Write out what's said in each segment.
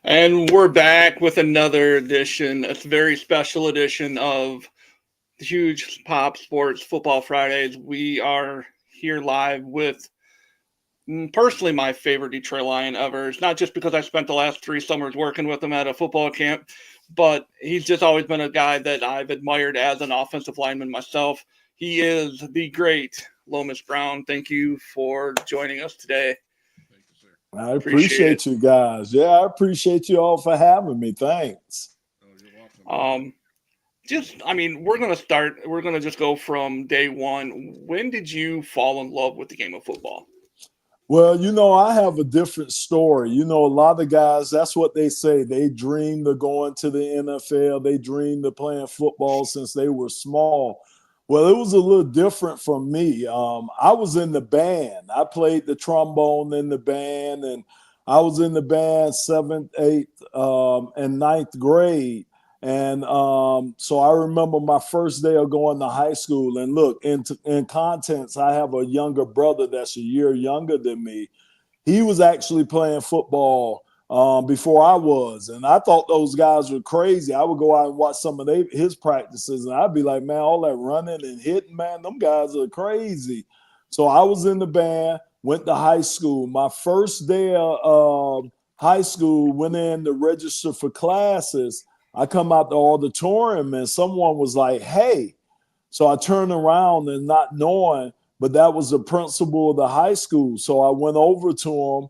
And we're back with another edition, a very special edition of the Huge Pop Sports Football Fridays. We are here live with personally my favorite Detroit Lion ever. It's not just because I spent the last 3 summers working with him at a football camp, but he's just always been a guy that I've admired as an offensive lineman myself. He is the great Lomas Brown. Thank you for joining us today. I appreciate you guys. Yeah, I appreciate you all for having me. Thanks. Oh, you're welcome. We're going to just go from day one. When did you fall in love with the game of football? Well, I have a different story. A lot of guys, that's what they say. They dreamed of going to the NFL. They dreamed of playing football since they were small. Well, it was a little different from me. I was in the band. I played the trombone in the band, and I was in the band 7th, 8th, and 9th grade. And so I remember my first day of going to high school. And look, in contents, I have a younger brother that's a year younger than me. He was actually playing football before I was. And I thought those guys were crazy. I would go out and watch some of his practices, and I'd be like, man, all that running and hitting, man, them guys are crazy. So I was in the band, went to high school. My first day of high school, went in to register for classes. I come out the auditorium, and someone was like, hey. So I turned around and not knowing, but that was the principal of the high school. So I went over to him.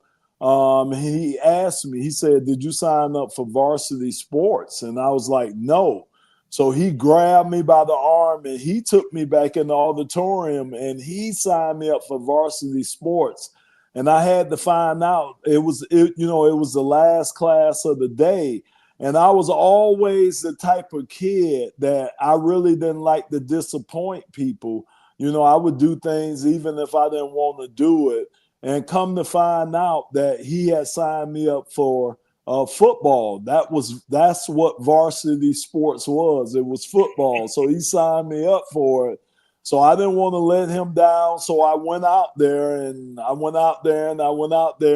He asked me, he said, did you sign up for varsity sports? And I was like, no. So he grabbed me by the arm and he took me back in the auditorium and he signed me up for varsity sports. And I had to find out it was the last class of the day. And I was always the type of kid that I really didn't like to disappoint people. I would do things even if I didn't want to do it. And come to find out that he had signed me up for football. That's what varsity sports was. It was football. So he signed me up for it. So I didn't want to let him down. So I went out there and I went out there.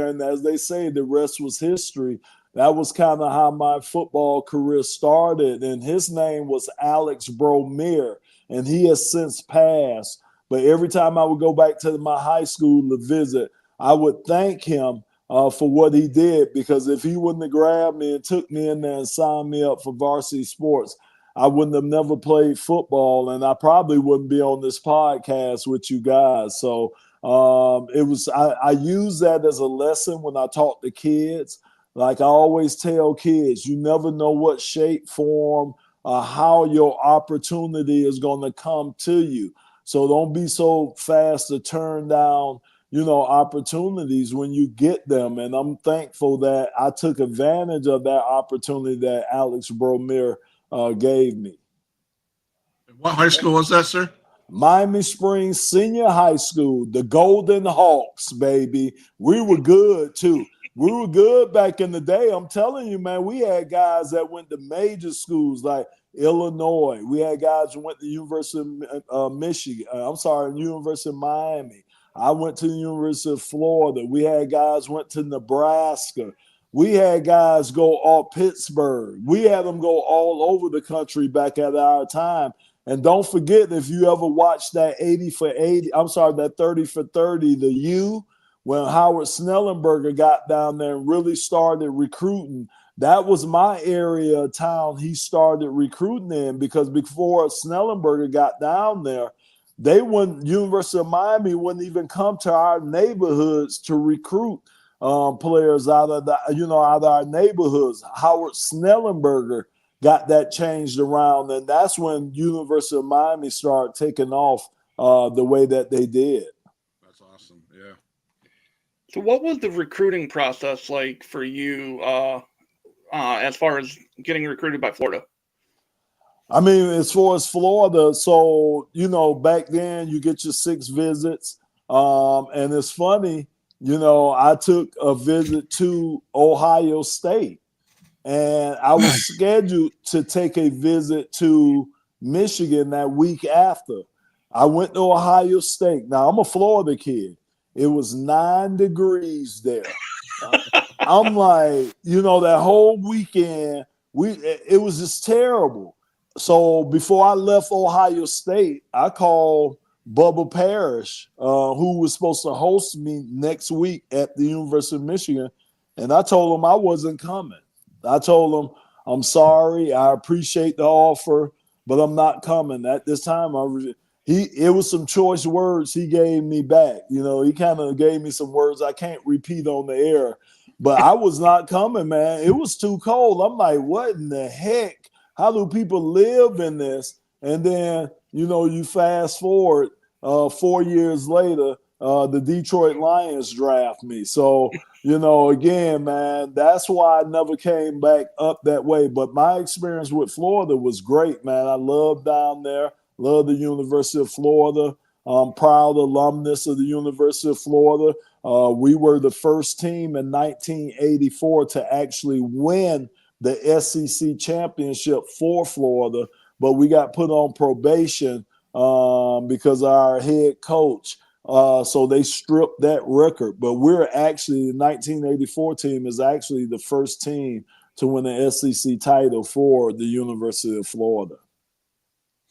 And as they say, the rest was history. That was kind of how my football career started. And his name was Alex Bromere, and he has since passed. But every time I would go back to my high school to visit, I would thank him for what he did, because if he wouldn't have grabbed me and took me in there and signed me up for varsity sports, I wouldn't have never played football, and I probably wouldn't be on this podcast with you guys. So I use that as a lesson when I talk to kids. Like I always tell kids, you never know what shape, form, how your opportunity is going to come to you. So don't be so fast to turn down, opportunities when you get them. And I'm thankful that I took advantage of that opportunity that Alex Bromere gave me. What high school was that, sir? Miami Springs Senior High School, the Golden Hawks, baby. We were good, too. We were good back in the day. I'm telling you, man, we had guys that went to major schools like Illinois. We had guys who went to the University of University of Miami. I went to the University of Florida. We had guys went to Nebraska. We had guys go all Pittsburgh. We had them go all over the country back at our time. And don't forget, if you ever watched that 30 for 30, the U, when Howard Snellenberger got down there and really started recruiting, that was my area of town he started recruiting in, because before Snellenberger got down there, University of Miami wouldn't even come to our neighborhoods to recruit players out of our neighborhoods. Howard Snellenberger got that changed around, and that's when University of Miami started taking off the way that they did. That's awesome. Yeah. So, what was the recruiting process like for you as far as getting recruited by Florida? I mean, as far as Florida, so, back then you get your 6 visits. And it's funny, I took a visit to Ohio State, and I was scheduled to take a visit to Michigan that week after. I went to Ohio State. Now, I'm a Florida kid. It was 9 degrees there. I'm like, that whole weekend, it was just terrible. So before I left Ohio State, I called Bubba Parrish, who was supposed to host me next week at the University of Michigan, and I told him I wasn't coming. I told him, I'm sorry, I appreciate the offer, but I'm not coming. At this time, it was some choice words he gave me back. He kind of gave me some words I can't repeat on the air, but I was not coming, man. It was too cold. I'm like, what in the heck? How do people live in this? And then, you fast forward 4 years later, the Detroit Lions draft me. So, again, man, that's why I never came back up that way. But my experience with Florida was great, man. I loved down there, loved the University of Florida. I'm proud alumnus of the University of Florida. We were the first team in 1984 to actually win the SEC championship for Florida, but we got put on probation because our head coach. So they stripped that record. But we're actually, the 1984 team is actually the first team to win the SEC title for the University of Florida.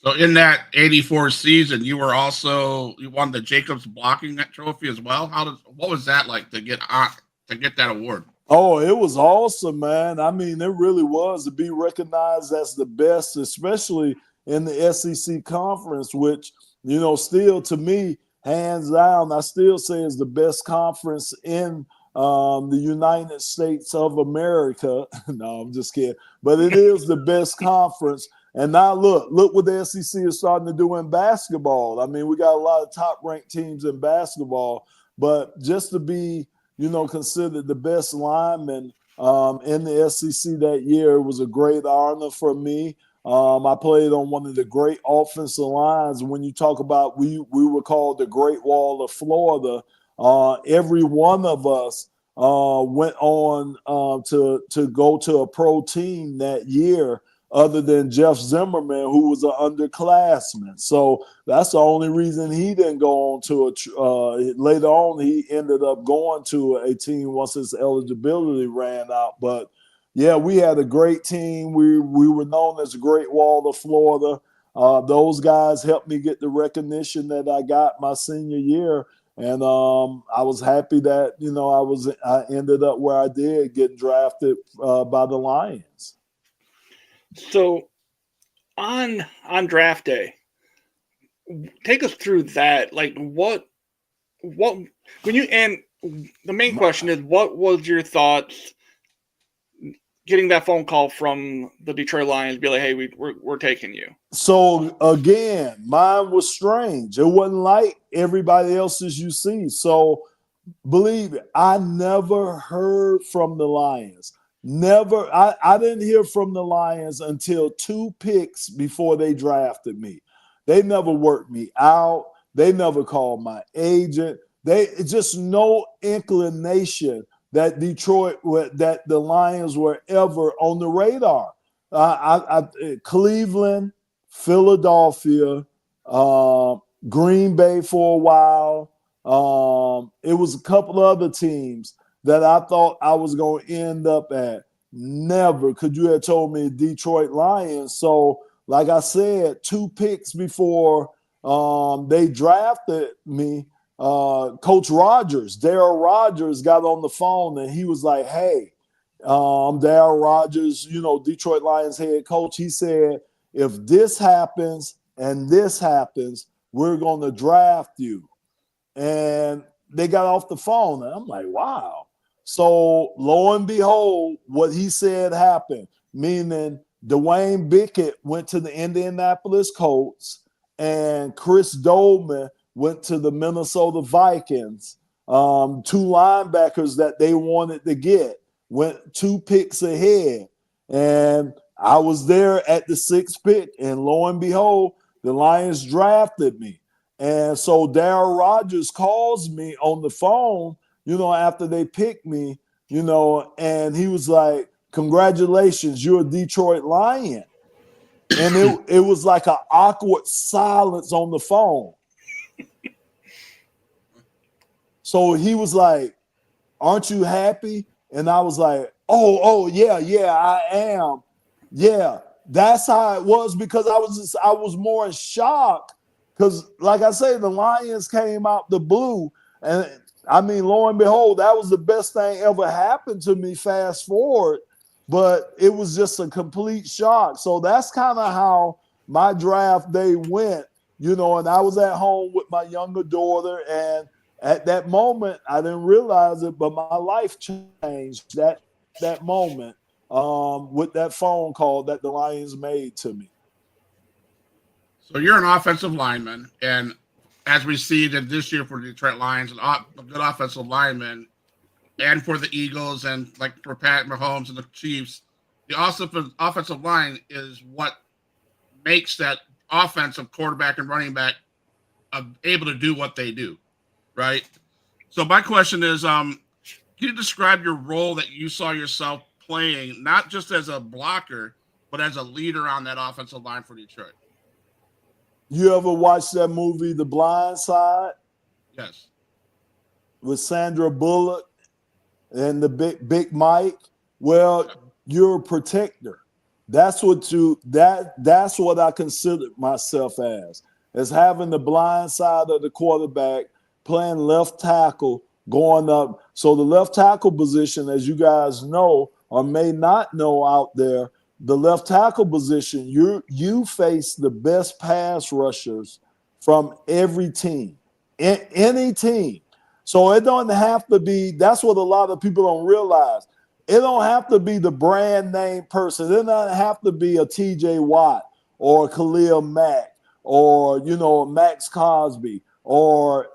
So in that 84 season, you won the Jacobs blocking that trophy as well. What was that like to get that award? Oh, it was awesome, man. I mean, it really was to be recognized as the best, especially in the SEC conference, which, still to me, hands down, I still say is the best conference in the United States of America. No, I'm just kidding. But it is the best conference. And now look what the SEC is starting to do in basketball. I mean, we got a lot of top-ranked teams in basketball, but just to be considered the best lineman in the SEC that year. It was a great honor for me. I played on one of the great offensive lines. When you talk about we were called the Great Wall of Florida, every one of us went on to go to a pro team that year, other than Jeff Zimmerman, who was an underclassman. So that's the only reason he didn't go on to later on, he ended up going to a team once his eligibility ran out. But, yeah, we had a great team. We were known as the Great Wall of Florida. Those guys helped me get the recognition that I got my senior year. And I was happy that, I ended up where I did, getting drafted by the Lions. So on draft day, take us through that. Like what when you, and the main question is, what was your thoughts getting that phone call from the Detroit Lions, be like, hey, we're taking you? So again, mine was strange. It wasn't like everybody else's you see. So believe it, I never heard from the Lions. Never. I didn't hear from the Lions until 2 picks before they drafted me. They never worked me out. They never called my agent. Just no inclination that that the Lions were ever on the radar. Cleveland, Philadelphia, Green Bay for a while. It was a couple of other teams that I thought I was going to end up at. Never could you have told me Detroit Lions. So, like I said, 2 picks before they drafted me, Coach Rogers, Darryl Rogers, got on the phone and he was like, hey, Darryl Rogers, Detroit Lions head coach, he said, if this happens and this happens, we're going to draft you. And they got off the phone. And I'm like, wow. So lo and behold, what he said happened, meaning Dwayne Bickett went to the Indianapolis Colts and Chris Dolman went to the Minnesota Vikings. 2 linebackers that they wanted to get went 2 picks ahead. And I was there at the 6th pick. And lo and behold, the Lions drafted me. And so Darryl Rogers calls me on the phone, after they picked me, and he was like, "Congratulations, you're a Detroit Lion." And it was like an awkward silence on the phone. So he was like, "Aren't you happy?" And I was like, oh, yeah, I am. Yeah, that's how it was, because I was more in shock because, like I say, the Lions came out the blue. And I mean, lo and behold, that was the best thing ever happened to me, fast forward. But it was just a complete shock. So that's kind of how my draft day went, and I was at home with my younger daughter. And at that moment, I didn't realize it, but my life changed that moment with that phone call that the Lions made to me. So you're an offensive lineman, and as we see that this year for the Detroit Lions, a good offensive lineman, and for the Eagles, and like for Pat Mahomes and the Chiefs, the offensive line is what makes that offensive quarterback and running back able to do what they do, right? So my question is, can you describe your role that you saw yourself playing, not just as a blocker, but as a leader on that offensive line for Detroit? You ever watch that movie, The Blind Side? Yes. With Sandra Bullock and the big Mike? Well, you're a protector. That's what I consider myself as having the blind side of the quarterback, playing left tackle, going up. So the left tackle position, as you guys know or may not know out there, the left tackle position, you face the best pass rushers from every team, any team. So it don't have to be, that's what a lot of people don't realize. It don't have to be the brand name person. It doesn't have to be a TJ Watt or Khalil Mack or, Max Cosby or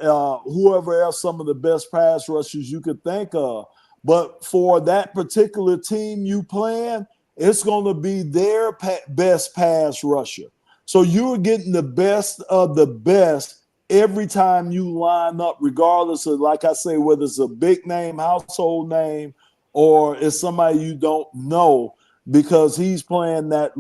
whoever else, some of the best pass rushers you could think of. But for that particular team you playing, it's going to be their best pass rusher. So you're getting the best of the best every time you line up, regardless of, like I say, whether it's a big name, household name, or it's somebody you don't know, because he's playing that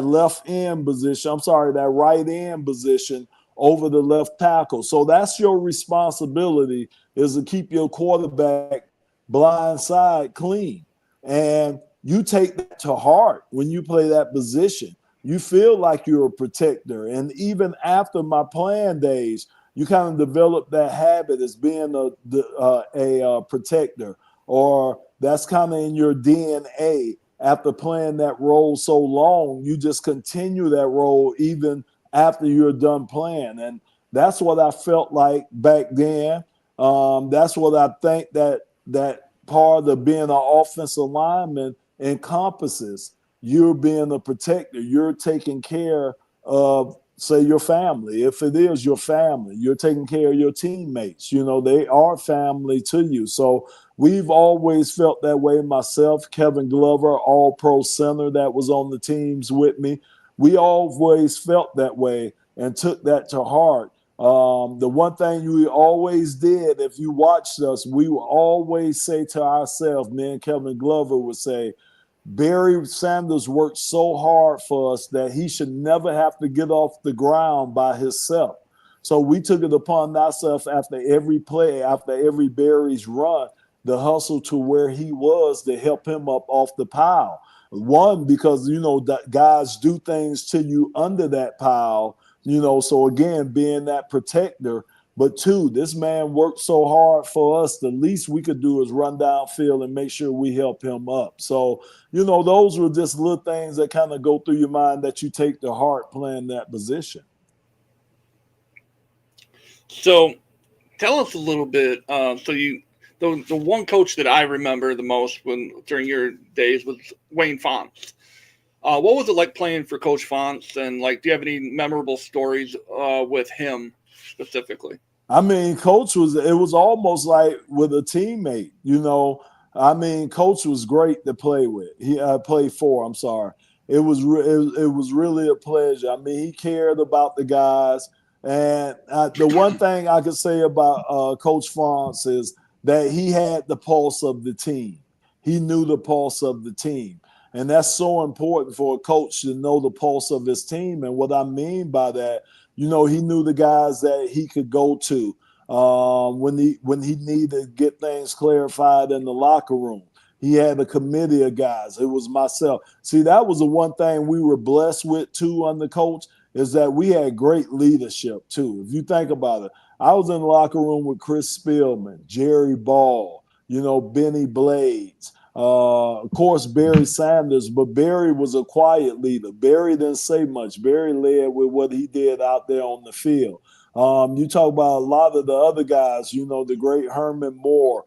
left end position. I'm sorry, that right end position over the left tackle. So that's your responsibility, is to keep your quarterback blind side clean. And you take that to heart when you play that position. You feel like you're a protector. And even after my playing days, you kind of develop that habit as being a protector, or that's kind of in your DNA. After playing that role so long, you just continue that role even after you're done playing. And that's what I felt like back then. That's what I think that part of being an offensive lineman encompasses. You're being a protector. You're taking care of, say, your family. If it is your family, you're taking care of your teammates. They are family to you. So we've always felt that way. Myself, Kevin Glover, all-pro center that was on the teams with me, we always felt that way and took that to heart. The one thing we always did, if you watched us, we would always say to ourselves, me and Kevin Glover would say, Barry Sanders worked so hard for us that he should never have to get off the ground by himself. So we took it upon ourselves after every play, after every Barry's run, the hustle to where he was to help him up off the pile. One, because, that guys do things to you under that pile, so again, being that protector. But two, this man worked so hard for us, the least we could do is run downfield and make sure we help him up. So, those were just little things that kind of go through your mind that you take to heart playing that position. So tell us a little bit. The one coach that I remember the most during your days was Wayne Fontes. What was it like playing for Coach Fonts, and like, do you have any memorable stories with him specifically? I mean, Coach it was almost like with a teammate, you know. I mean, Coach was great to play with. He played for. I'm sorry. It was really a pleasure. I mean, he cared about the guys, and the one thing I could say about Coach Fonts is that he had the pulse of the team. He knew the pulse of the team, and that's so important for a coach to know the pulse of his team. And what I mean by that, you know, he knew the guys that he could go to when he needed to get things clarified in the locker room. He had a committee of guys. It was myself. See, that was the one thing we were blessed with too under coach, is that we had great leadership too. If you think about it, I was in the locker room with Chris Spielman, Jerry Ball, you know, Benny Blades. Of course, Barry Sanders, but Barry was a quiet leader. Barry didn't say much. Barry led with what he did out there on the field. You talk about a lot of the other guys, you know, the great Herman Moore.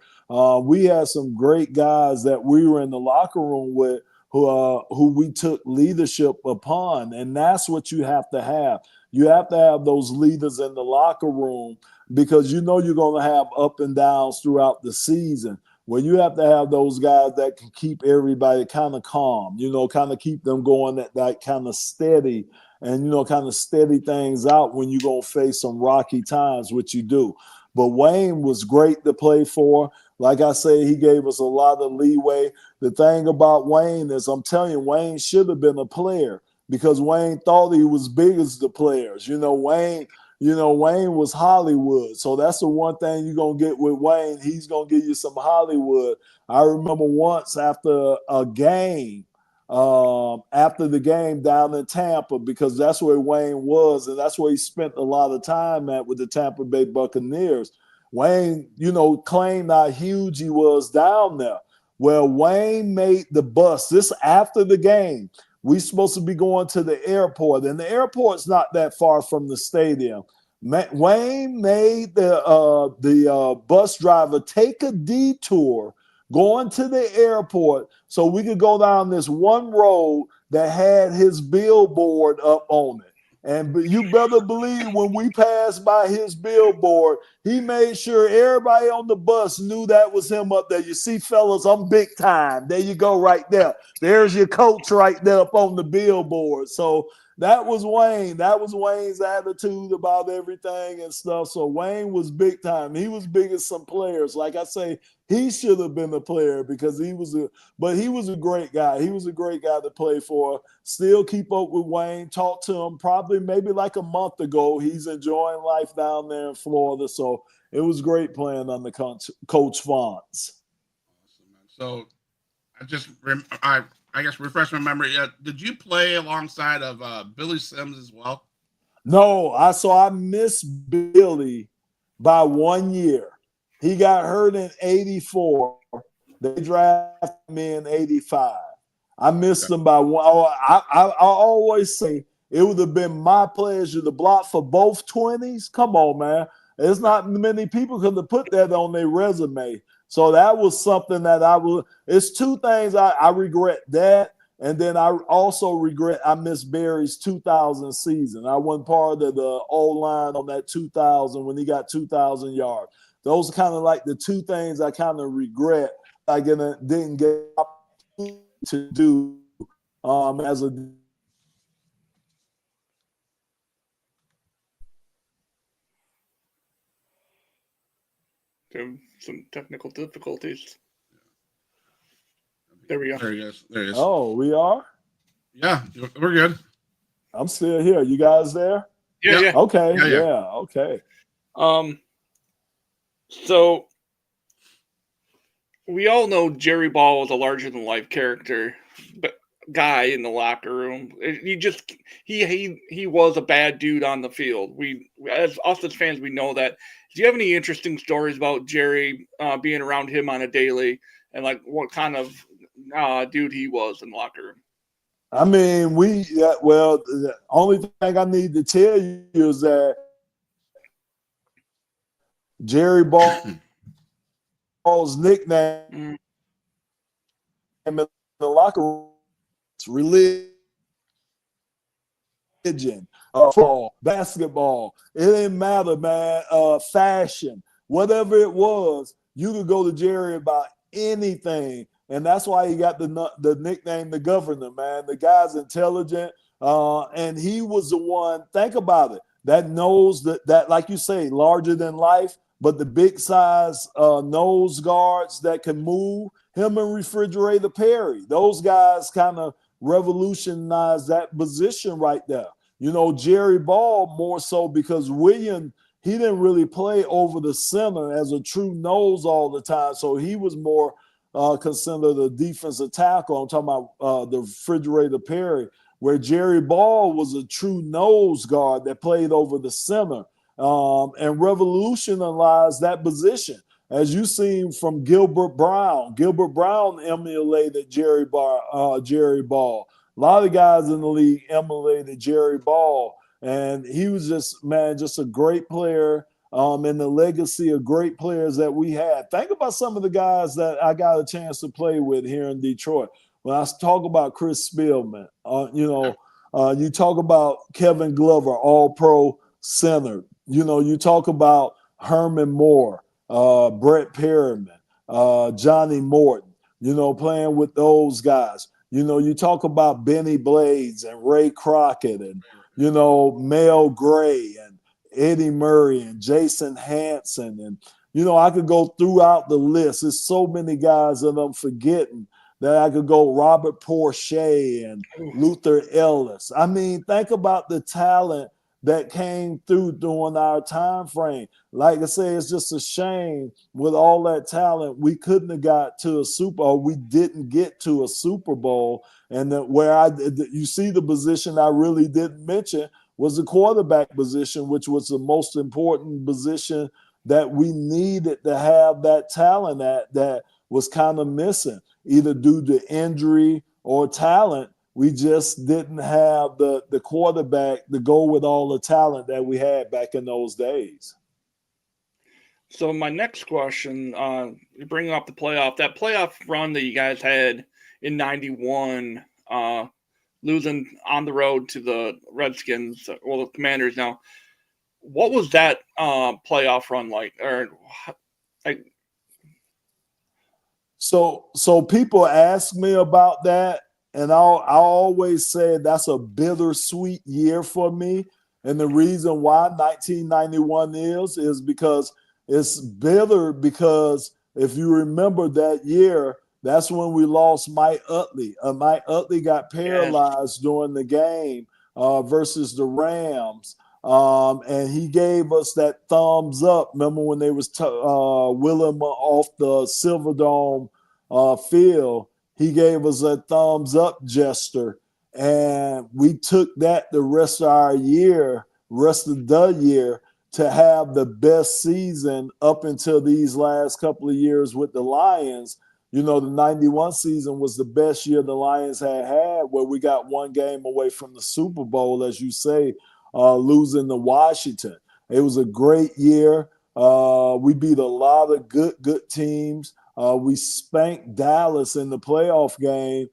We had some great guys that we were in the locker room with who we took leadership upon. And that's what you have to have. You have to have those leaders in the locker room, because you know you're going to have up and downs throughout the season. Well, you have to have those guys that can keep everybody kind of calm, you know, kind of keep them going that kind of steady, and, you know, kind of steady things out when you're going to face some rocky times, which you do. But Wayne was great to play for. Like I say, he gave us a lot of leeway. The thing about Wayne is, I'm telling you, Wayne should have been a player, because Wayne thought he was big as the players. Wayne was Hollywood. So that's the one thing you're going to get with Wayne. He's going to give you some Hollywood. I remember once after a game, after the game down in Tampa, because that's where Wayne was, and that's where he spent a lot of time at with the Tampa Bay Buccaneers. Wayne, you know, claimed how huge he was down there. Well, Wayne made the bus. This after the game. We supposed to be going to the airport, and the airport's not that far from the stadium. Wayne made the bus driver take a detour going to the airport so we could go down this one road that had his billboard up on it. And you better believe when we passed by his billboard, he made sure everybody on the bus knew that was him up there. You see, fellas, I'm big time. There you go right there. There's your coach right there up on the billboard. So that was Wayne. That was Wayne's attitude about everything and stuff. So Wayne was big time. He was big as some players. Like I say, he should have been a player because he was a great guy. He was a great guy to play for. Still keep up with Wayne. Talked to him probably maybe like a month ago. He's enjoying life down there in Florida. So it was great playing under Coach Fonts. So I guess refresh my memory. Did you play alongside of Billy Sims as well? No, I missed Billy by 1 year. He got hurt in 84. They drafted me in 85. I missed him by one. I always say it would have been my pleasure to block for both 20s. Come on, man. There's not many people could have put that on their resume. So that was something that it's two things I regret that. And then I also regret I missed Barry's 2000 season. I wasn't part of the O-line on that 2000 when he got 2,000 yards. Those are kind of like the two things I kind of regret I didn't get to do as a Some technical difficulties. There we go. There he is. There he is. Oh, we are? Yeah, we're good. I'm still here. You guys there? Yeah. Okay. Yeah. Okay. So we all know Jerry Ball was a larger than life character, but guy in the locker room. He was a bad dude on the field. We as fans, we know that. Do you have any interesting stories about Jerry being around him on a daily, and like what kind of dude he was in the locker room? I mean, the only thing I need to tell you is that Jerry Ball's nickname in the locker room is religion. religion, football, basketball. It didn't matter, man. Fashion, whatever it was, you could go to Jerry about anything. And that's why he got the nickname the governor, man. The guy's intelligent. And he was the one, think about it, that knows that, like you say, larger than life, but the big size nose guards that can move, him and Refrigerator Perry. Those guys kind of revolutionized that position right there. You know, Jerry Ball more so because William, he didn't really play over the center as a true nose all the time. So he was more considered a defensive tackle. I'm talking about the Refrigerator Perry, where Jerry Ball was a true nose guard that played over the center and revolutionized that position. As you seen from Gilbert Brown. Gilbert Brown emulated Jerry Ball. A lot of guys in the league emulated Jerry Ball. And he was just, man, just a great player and the legacy of great players that we had. Think about some of the guys that I got a chance to play with here in Detroit. When I talk about Chris Spielman, you talk about Kevin Glover, all-pro center. You know, you talk about Herman Moore, Brett Perriman, Johnny Morton, you know, playing with those guys. You know, you talk about Benny Blades and Ray Crockett and, you know, Mel Gray and Eddie Murray and Jason Hanson. And, you know, I could go throughout the list. There's so many guys that I'm forgetting that I could go Robert Porsche and Luther Ellis. I mean, think about the talent that came through during our time frame. Like I say, it's just a shame with all that talent, we couldn't have got to a Super Bowl. We didn't get to a Super Bowl. And you see the position I really didn't mention was the quarterback position, which was the most important position that we needed to have that talent that was kind of missing, either due to injury or talent. We just didn't have the quarterback to go with all the talent that we had back in those days. So my next question, you bring up the playoff, that playoff run that you guys had in '91, losing on the road to the Redskins, well, the Commanders now. What was that playoff run like? So people ask me about that, and I always say that's a bittersweet year for me. And the reason why 1991 is because it's bitter, because if you remember that year, that's when we lost Mike Utley. Mike Utley got paralyzed during the game versus the Rams. And he gave us that thumbs up. Remember when they was wheeling him off the Silverdome field? He gave us a thumbs up gesture, and we took that the rest of the year, to have the best season up until these last couple of years with the Lions. You know, the 91 season was the best year the Lions had, where we got one game away from the Super Bowl, as you say, losing to Washington. It was a great year. We beat a lot of good teams. We spanked Dallas in the playoff game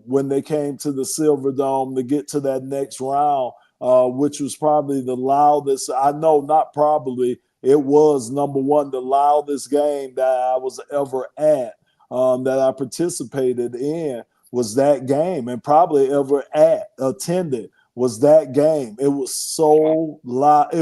when they came to the Silverdome to get to that next round, which was probably the loudest. I know, not probably. It was, number one, the loudest game that I was ever at, that I participated in, was that game, and probably ever attended was that game. It was so loud.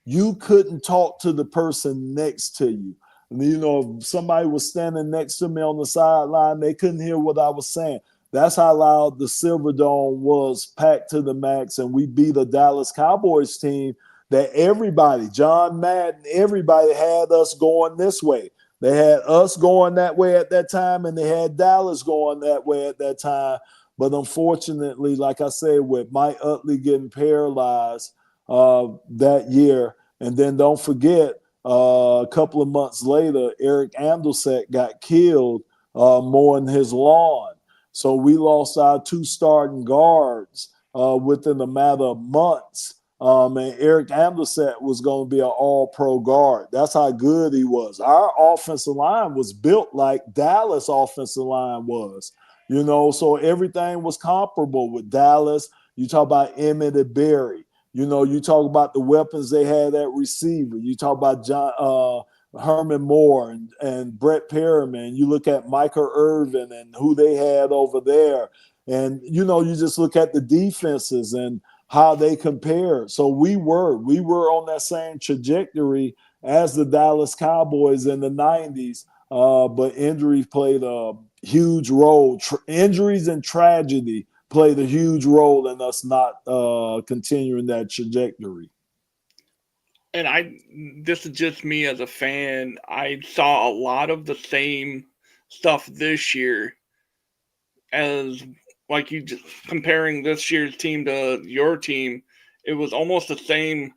You couldn't talk to the person next to you. You know, if somebody was standing next to me on the sideline, they couldn't hear what I was saying. That's how loud the Silverdome was, packed to the max, and we beat a Dallas Cowboys team that everybody, John Madden, everybody had us going this way. They had us going that way at that time, and they had Dallas going that way at that time. But unfortunately, like I said, with Mike Utley getting paralyzed that year, and then don't forget, a couple of months later, Eric Andelsek got killed mowing his lawn. So we lost our two starting guards within a matter of months. And Eric Andelsek was going to be an all-pro guard. That's how good he was. Our offensive line was built like Dallas offensive line was. You know, so everything was comparable with Dallas. You talk about Emmett and Berry. You know, you talk about the weapons they had at receiver. You talk about Herman Moore and Brett Perriman. You look at Michael Irvin and who they had over there. And, you know, you just look at the defenses and how they compare. So we were on that same trajectory as the Dallas Cowboys in the 90s. But injuries played a huge role. Injuries and tragedy played a huge role in us not continuing that trajectory. And this is just me as a fan. I saw a lot of the same stuff this year as like you just comparing this year's team to your team. It was almost the same.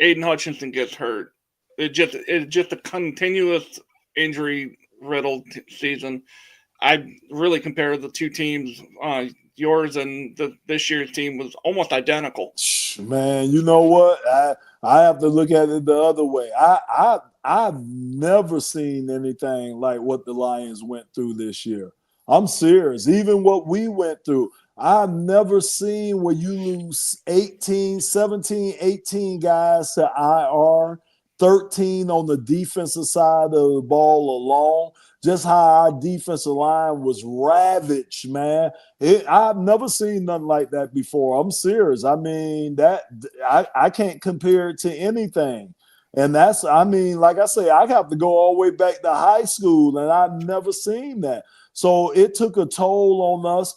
Aiden Hutchinson gets hurt. It's just a continuous injury riddled season. I really compare the two teams. Yours and this year's team was almost identical. Man, you know what? I have to look at it the other way. I've never seen anything like what the Lions went through this year. I'm serious. Even what we went through, I've never seen where you lose 18, 17, 18 guys to IR, 13 on the defensive side of the ball alone. Just how our defensive line was ravaged, man. I've never seen nothing like that before. I'm serious. I mean, I can't compare it to anything. And that's, I mean, like I say, I have to go all the way back to high school, and I've never seen that. So it took a toll on us.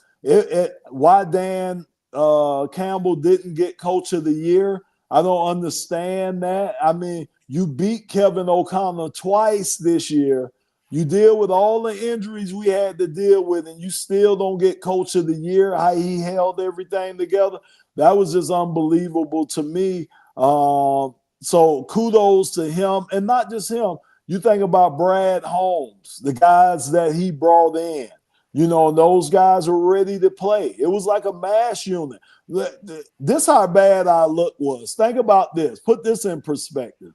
Why Dan Campbell didn't get Coach of the Year, I don't understand that. I mean, you beat Kevin O'Connell twice this year. You deal with all the injuries we had to deal with, and you still don't get Coach of the Year, how he held everything together. That was just unbelievable to me. So kudos to him, and not just him. You think about Brad Holmes, the guys that he brought in. You know, those guys were ready to play. It was like a mass unit. This how bad our look was. Think about this. Put this in perspective.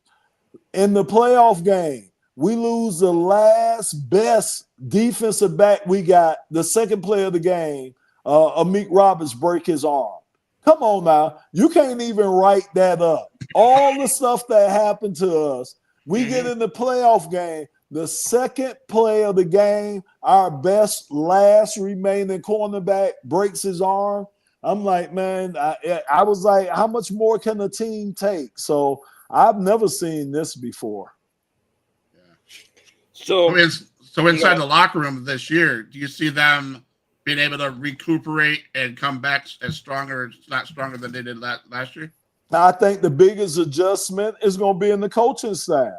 In the playoff game, we lose the last best defensive back we got, the second player of the game, Amik Roberts break his arm. Come on now. You can't even write that up. All the stuff that happened to us, we get in the playoff game, the second play of the game, our best last remaining cornerback breaks his arm. I'm like, man, I was like, how much more can the team take? So I've never seen this before. So inside the locker room this year, do you see them being able to recuperate and come back as stronger, not stronger than they did last year? I think the biggest adjustment is going to be in the coaching staff.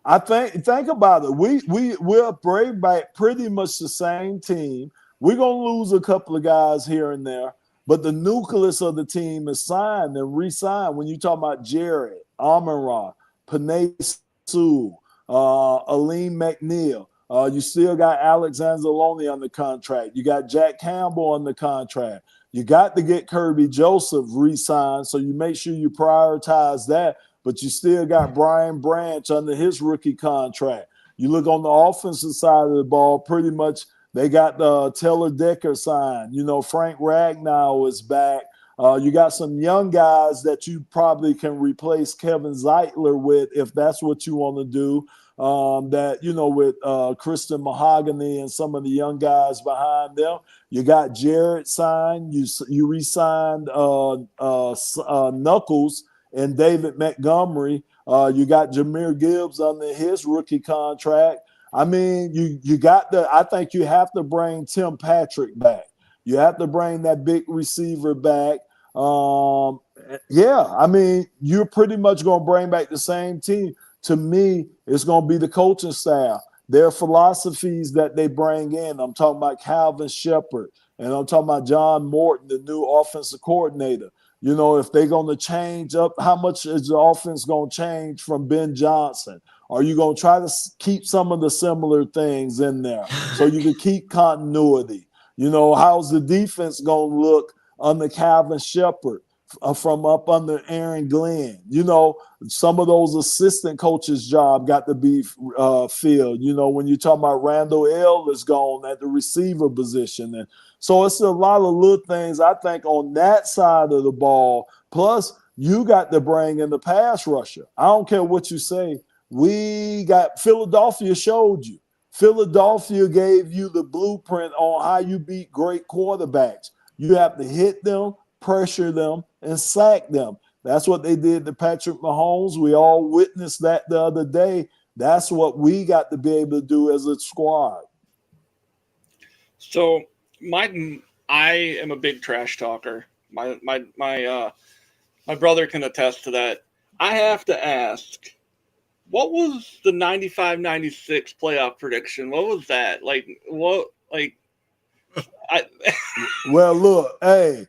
I think about it. We're bring back pretty much the same team. We're going to lose a couple of guys here and there, but the nucleus of the team is signed and re-signed. When you talk about Jared, Amon-Ra, Panay Sewell, Aleem McNeil. You still got Alex Anzalone on the contract. You got Jack Campbell on the contract. You got to get Kirby Joseph re-signed, so you make sure you prioritize that. But you still got Brian Branch under his rookie contract. You look on the offensive side of the ball, pretty much they got Taylor Decker signed. You know, Frank Ragnow is back. You got some young guys that you probably can replace Kevin Zeitler with if that's what you want to do. That, you know, with Kristen Mahogany and some of the young guys behind them. You got Jarrett signed. You re-signed Knuckles and David Montgomery. You got Jahmyr Gibbs under his rookie contract. I mean, I think you have to bring Tim Patrick back. You have to bring that big receiver back. Yeah, I mean, you're pretty much going to bring back the same team. To me, it's going to be the coaching staff, their philosophies that they bring in. I'm talking about Calvin Shepard, and I'm talking about John Morton, the new offensive coordinator. You know, if they're going to change up, how much is the offense going to change from Ben Johnson? Are you going to try to keep some of the similar things in there so you can keep continuity? You know, how's the defense going to look under Calvin Shepard? from up under Aaron Glenn. Some of those assistant coaches' job got to be filled. When you talk about Randall L is gone at the receiver position. And so it's a lot of little things, I think, on that side of the ball. Plus, you got to bring in the pass rusher. I don't care what you say. Philadelphia showed you. Philadelphia gave you the blueprint on how you beat great quarterbacks. You have to hit them, pressure them, and sack them. That's what they did to Patrick Mahomes. We all witnessed that the other day. That's what we got to be able to do as a squad. So I am a big trash talker. My brother can attest to that. I have to ask, what was the 95-96 playoff prediction? What was that? Well, look, hey,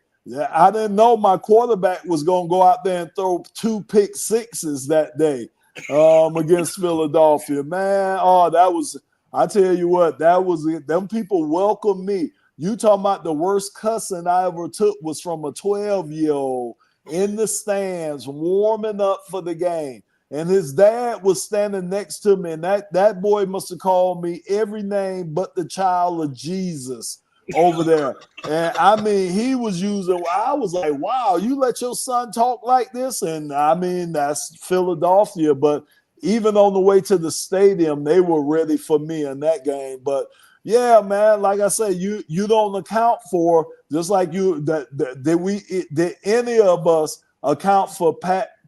I didn't know my quarterback was going to go out there and throw 2 pick sixes that day against Philadelphia. Man, I tell you what, that was it. Them people welcomed me. You talking about the worst cussing I ever took was from a 12-year-old in the stands warming up for the game. And his dad was standing next to me, and that boy must have called me every name but the child of Jesus over there. And I mean, he was I was like, wow, you let your son talk like this? And I mean, that's Philadelphia. But even on the way to the stadium, they were ready for me in that game. But yeah, man, like I say, you don't account for, just like did any of us account for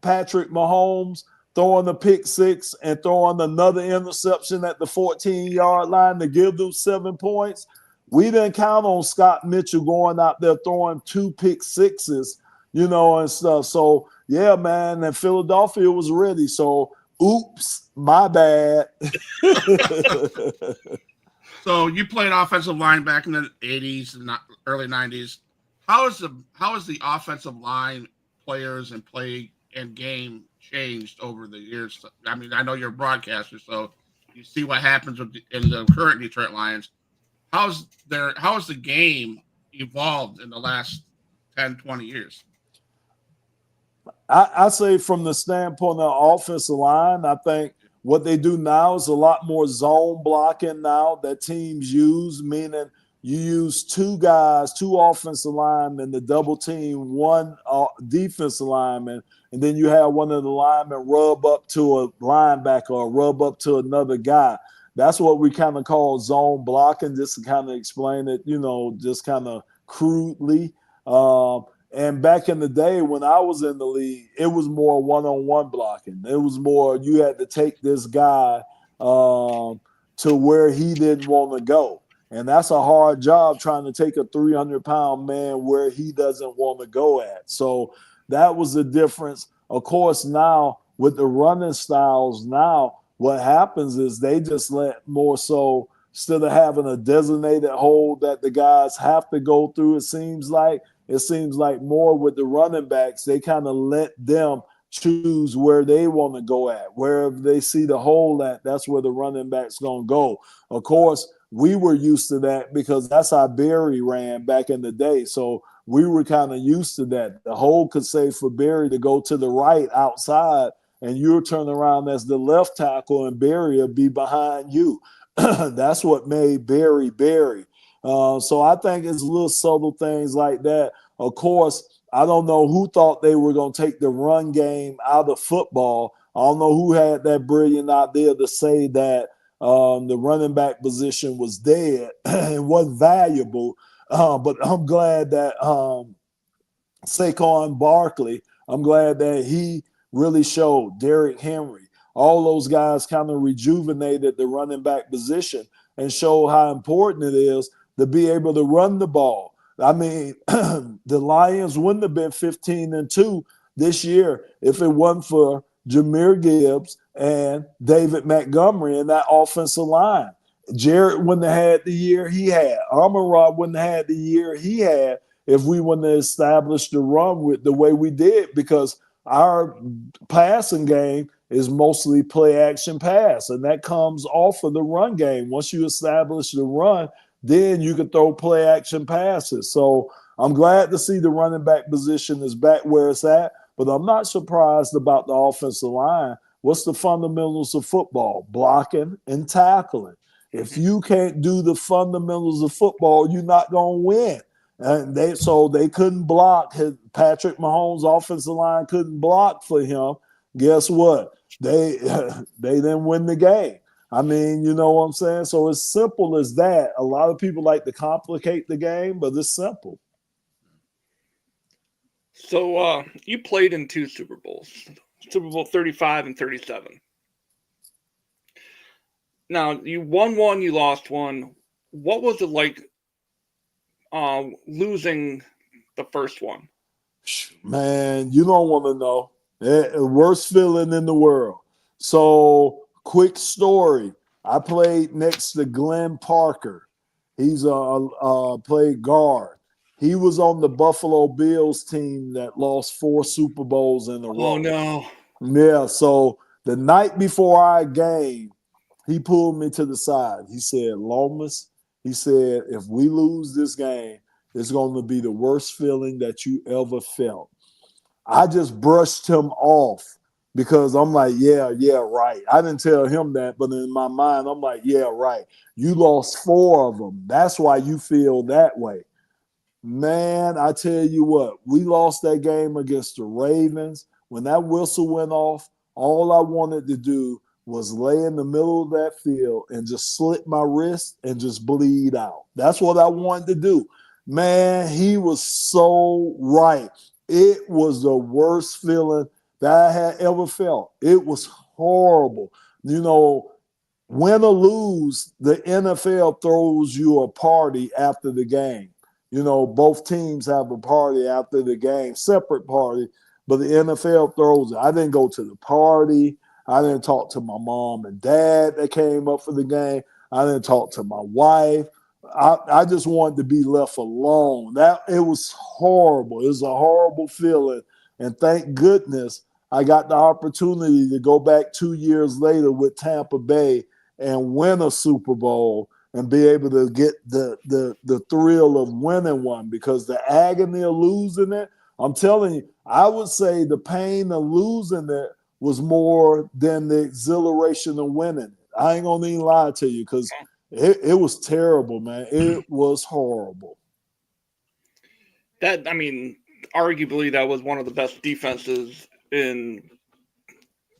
Patrick Mahomes throwing the pick six and throwing another interception at the 14-yard line to give them 7 points? We didn't count on Scott Mitchell going out there throwing 2 pick sixes, and stuff. So, yeah, man, and Philadelphia was ready. So, oops, my bad. So you played offensive line back in the 80s and early 90s. How is the offensive line players and play and game changed over the years? I mean, I know you're a broadcaster, so you see what happens in the current Detroit Lions. How's the game evolved in the last 10, 20 years? I say from the standpoint of offensive line, I think what they do now is a lot more zone blocking now that teams use, meaning you use 2 guys, 2 offensive linemen to double team 1 defensive lineman, and then you have one of the linemen rub up to a linebacker or rub up to another guy. That's what we kind of call zone blocking, just to kind of explain it, just kind of crudely. And back in the day when I was in the league, it was more one-on-one blocking. It was more you had to take this guy to where he didn't want to go. And that's a hard job, trying to take a 300-pound man where he doesn't want to go at. So that was the difference. Of course, now with the running styles now, what happens is they just let more so, instead of having a designated hole that the guys have to go through, it seems like more with the running backs, they kind of let them choose where they want to go at. Wherever they see the hole at, that's where the running back's going to go. Of course, we were used to that because that's how Barry ran back in the day. So we were kind of used to that. The hole could say for Barry to go to the right outside, and you'll turn around as the left tackle, and Barry will be behind you. That's what made Barry Barry. So I think it's little subtle things like that. Of course, I don't know who thought they were going to take the run game out of football. I don't know who had that brilliant idea to say that the running back position was dead and wasn't valuable. But I'm glad that Saquon Barkley, I'm glad that he really showed Derrick Henry. All those guys kind of rejuvenated the running back position and showed how important it is to be able to run the ball. I mean, the Lions wouldn't have been 15-2 this year if it wasn't for Jahmyr Gibbs and David Montgomery in that offensive line. Jarrett wouldn't have had the year he had. Amon-Ra wouldn't have had the year he had if we wouldn't have established the run with the way we did, because our passing game is mostly play action pass, and that comes off of the run game. Once you establish the run, then you can throw play action passes. So I'm glad to see the running back position is back where it's at, but I'm not surprised about the offensive line. What's the fundamentals of football? Blocking and tackling. If you can't do the fundamentals of football, you're not going to win. And they couldn't block. Patrick Mahomes' offensive line couldn't block for him. Guess what? They didn't win the game. I mean, you know what I'm saying? So it's simple as that. A lot of people like to complicate the game, but it's simple. So you played in 2 Super Bowls, Super Bowl 35 and 37. Now, you won one, you lost one. What was it like losing the first one? Man, you don't want to know. Worst feeling in the world. So, quick story. I played next to Glenn Parker. He's played guard. He was on the Buffalo Bills team that lost 4 Super Bowls in a row. Oh, no. Yeah, so the night before our game, he pulled me to the side. He said, Lomas, he said, if we lose this game, it's going to be the worst feeling that you ever felt. I just brushed him off because I'm like, yeah, right. I didn't tell him that, but in my mind, I'm like, yeah, right. You lost 4 of them. That's why you feel that way. Man, I tell you what, we lost that game against the Ravens. When that whistle went off, all I wanted to do was lay in the middle of that field and just slit my wrist and just bleed out. That's what I wanted to do. Man, he was so right. It was the worst feeling that I had ever felt. It was horrible. You know, win or lose, the NFL throws you a party after the game. You know, both teams have a party after the game, separate party, but the NFL throws it. I didn't go to the party. I didn't talk to my mom and dad that came up for the game. I didn't talk to my wife. I just wanted to be left alone. It was horrible. It was a horrible feeling. And thank goodness I got the opportunity to go back 2 years later with Tampa Bay and win a Super Bowl and be able to get the thrill of winning one, because the agony of losing it, I'm telling you, I would say the pain of losing it was more than the exhilaration of winning it. I ain't gonna even lie to you, because it was terrible, man. It was horrible. Arguably that was one of the best defenses in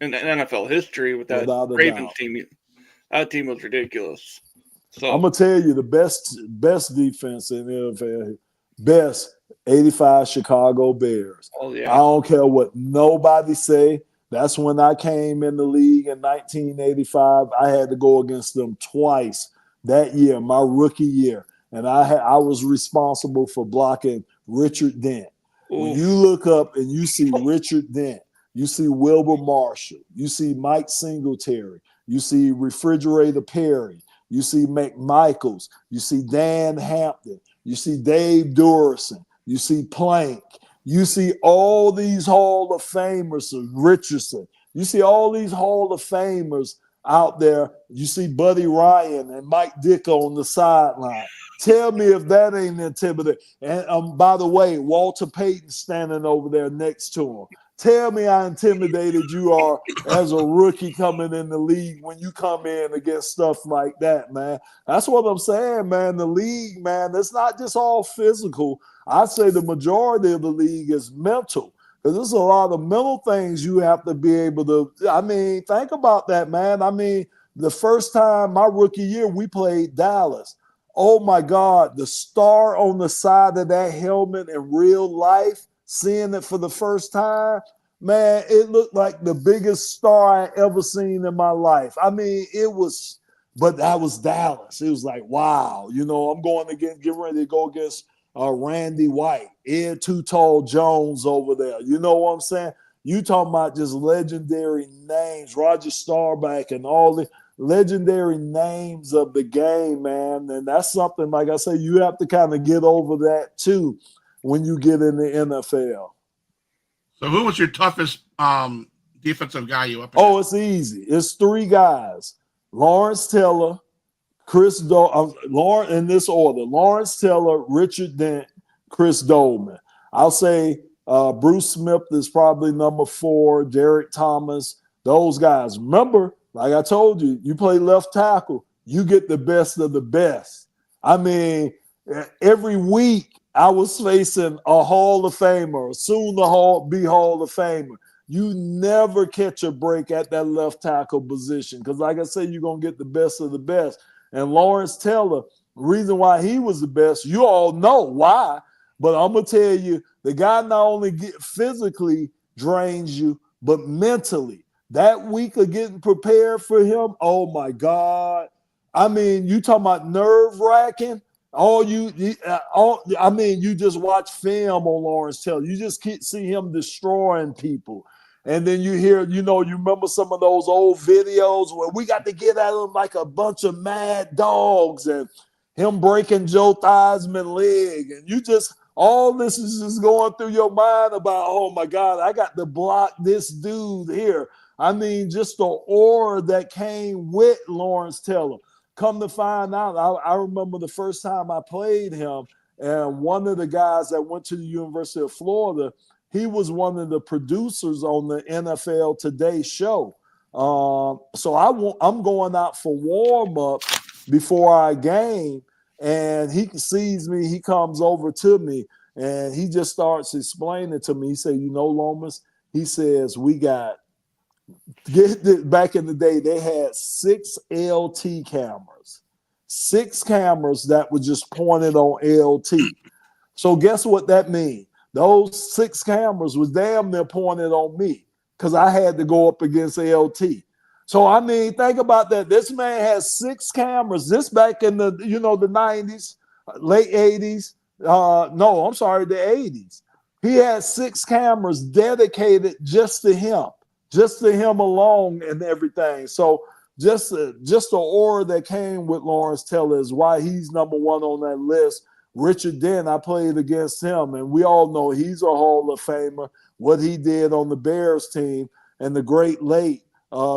NFL history with that Ravens team. That team was ridiculous. So I'm gonna tell you the best defense in the NFL, best 85 Chicago Bears. Oh, yeah. I don't care what nobody say. That's when I came in the league in 1985. I had to go against them twice that year, my rookie year, and I was responsible for blocking Richard Dent. When you look up and you see Richard Dent, you see Wilbur Marshall, you see Mike Singletary, you see Refrigerator Perry, you see McMichaels, you see Dan Hampton, you see Dave Durison, you see Plank, you see all these Hall of Famers, Richardson, you see all these Hall of Famers out there. You see Buddy Ryan and Mike Dick on the sideline. Tell me if that ain't intimidating. And by the way, Walter Payton standing over there next to him. Tell me how intimidated you are as a rookie coming in the league when you come in against stuff like that, man. That's what I'm saying, man. The league, man, it's not just all physical. I'd say the majority of the league is mental. Because there's a lot of mental things you have to be able to, think about that, man. The first time my rookie year, we played Dallas. Oh, my God, the star on the side of that helmet in real life, seeing it for the first time, man, it looked like the biggest star I ever seen in my life. But that was Dallas. It was like, wow, I'm going to get ready to go against Randy White, Ed Too Tall Jones over there. You know what I'm saying? You talking about just legendary names, Roger Staubach and all the legendary names of the game, man. And that's something, like I say, you have to kind of get over that too when you get in the NFL. So who was your toughest defensive guy you up against? Oh, it's easy. It's 3 guys. Lawrence Taylor, in this order: Lawrence Taylor, Richard Dent, Chris Dolman. I'll say Bruce Smith is probably number 4, Derek Thomas, those guys. Remember, like I told you, you play left tackle, you get the best of the best. I mean, every week I was facing a Hall of Famer, soon to be Hall of Famer. You never catch a break at that left tackle position because, like I said, you're going to get the best of the best. And Lawrence Taylor, the reason why he was the best, you all know why. But I'm going to tell you, the guy not only physically drains you, but mentally. That week of getting prepared for him, oh, my God. I mean, you talking about nerve-wracking. You just watch film on Lawrence Taylor. You just can't see him destroying people. And then you hear, you remember some of those old videos where we got to get at him like a bunch of mad dogs and him breaking Joe Theismann's leg. And all this is just going through your mind about, oh my God, I got to block this dude here. I mean, just the aura that came with Lawrence Taylor. Come to find out, I remember the first time I played him, and one of the guys that went to the University of Florida, he was one of the producers on the NFL Today show. So I'm going out for warm-up before our game, and he sees me. He comes over to me, and he just starts explaining to me. He said, Lomas, he says, back in the day, they had 6 LT cameras, 6 cameras that were just pointed on LT. So guess what that means? Those 6 cameras was damn near pointed on me because I had to go up against LT. So, I mean, think about that. This man has 6 cameras. This back in the 90s, late 80s. The 80s. He had 6 cameras dedicated just to him alone and everything. So just the aura that came with Lawrence Taylor is why he's number 1 on that list. Richard Dent, I played against him, and we all know he's a Hall of Famer, what he did on the Bears team, and the great late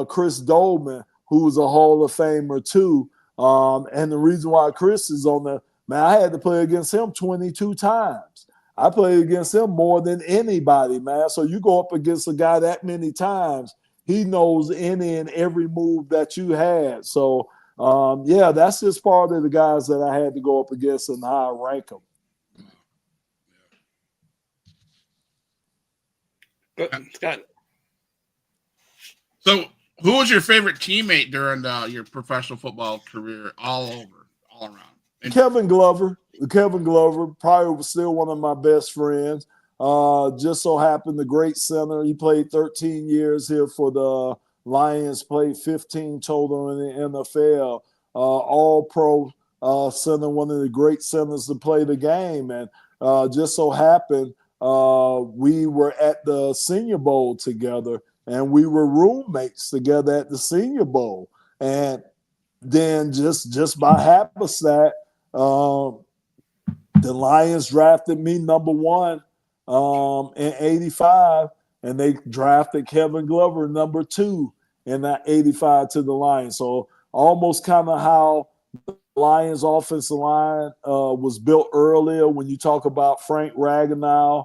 Chris Dolman, who was a Hall of Famer too. And the reason why Chris is on there, man, I had to play against him 22 times. I played against him more than anybody, man. So you go up against a guy that many times, he knows any and every move that you had. So, that's just part of the guys that I had to go up against and how I rank them. Scott. So, who was your favorite teammate during your professional football career all around? And Kevin Glover. Kevin Glover probably was still one of my best friends. Just so happened the great center. He played 13 years here for the Lions, played 15 total in the NFL. All-pro center, one of the great centers to play the game. And just so happened we were at the Senior Bowl together, and we were roommates together at the Senior Bowl. And then just by happenstance, the Lions drafted me number 1 in 85, and they drafted Kevin Glover number 2 in that 85 to the Lions. So almost kind of how the Lions offensive line was built earlier when you talk about Taylor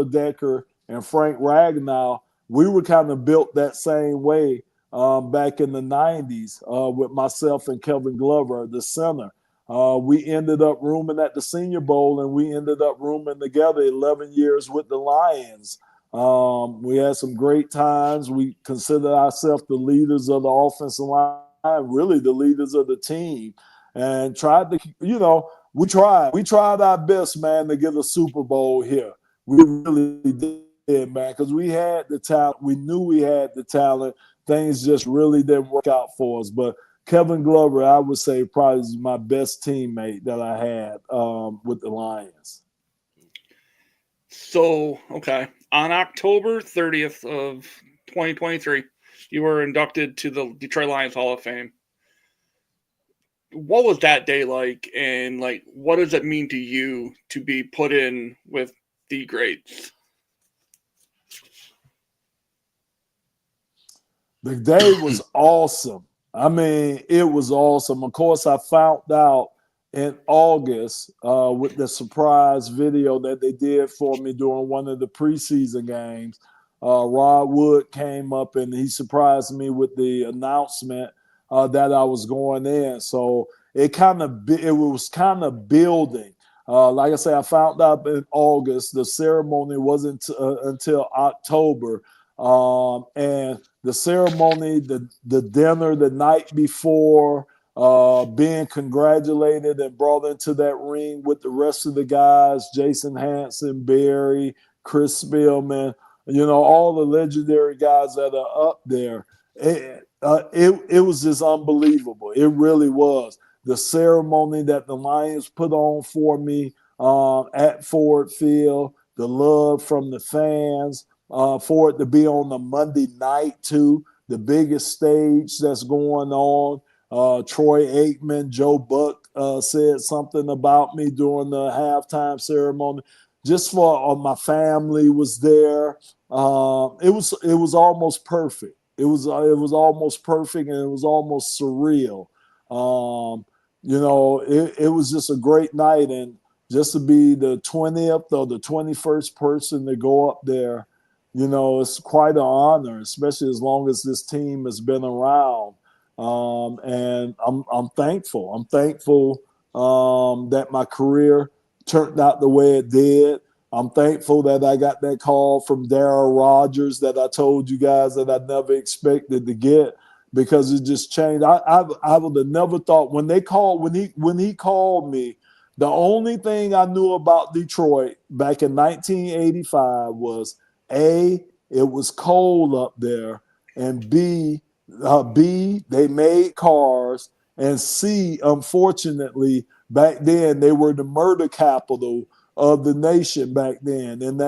Decker and Frank Ragnow. We were kind of built that same way back in the 90s with myself and Kevin Glover, the center. We ended up rooming at the Senior Bowl, and we ended up rooming together 11 years with the Lions. We had some great times. We consider ourselves the leaders of the offensive line, really the leaders of the team, and tried to, we tried our best, man, to get a Super Bowl here. We really did, man, because we had the talent. We knew we had the talent. Things just really didn't work out for us. But Kevin Glover, I would say, probably is my best teammate that I had with the Lions. So, okay. On October 30th of 2023, you were inducted to the Detroit Lions Hall of Fame. What was that day like, and what does it mean to you to be put in with the greats? The day was awesome. I mean, it was awesome. Of course, I found out in August with the surprise video that they did for me during one of the preseason games. Rod Wood came up and he surprised me with the announcement that I was going in. So it was kind of building. Like I said, I found out in August. The ceremony wasn't until October. And the ceremony, the dinner the night before, being congratulated and brought into that ring with the rest of the guys, Jason Hanson, Barry, Chris Spielman, all the legendary guys that are up there. It was just unbelievable. It really was. The ceremony that the Lions put on for me at Ford Field, the love from the fans, for it to be on the Monday night too, the biggest stage that's going on. Troy Aikman, Joe Buck said something about me during the halftime ceremony. Just for my family was there. It was almost perfect. It was almost perfect, and it was almost surreal. It was just a great night, and just to be the 20th or the 21st person to go up there, it's quite an honor, especially as long as this team has been around. And I'm thankful. I'm thankful that my career turned out the way it did. I'm thankful that I got that call from Darryl Rogers that I told you guys that I never expected to get, because it just changed. I would have never thought when he called me, the only thing I knew about Detroit back in 1985 was A, it was cold up there, and B, they made cars, and C, unfortunately, back then they were the murder capital of the nation back then, and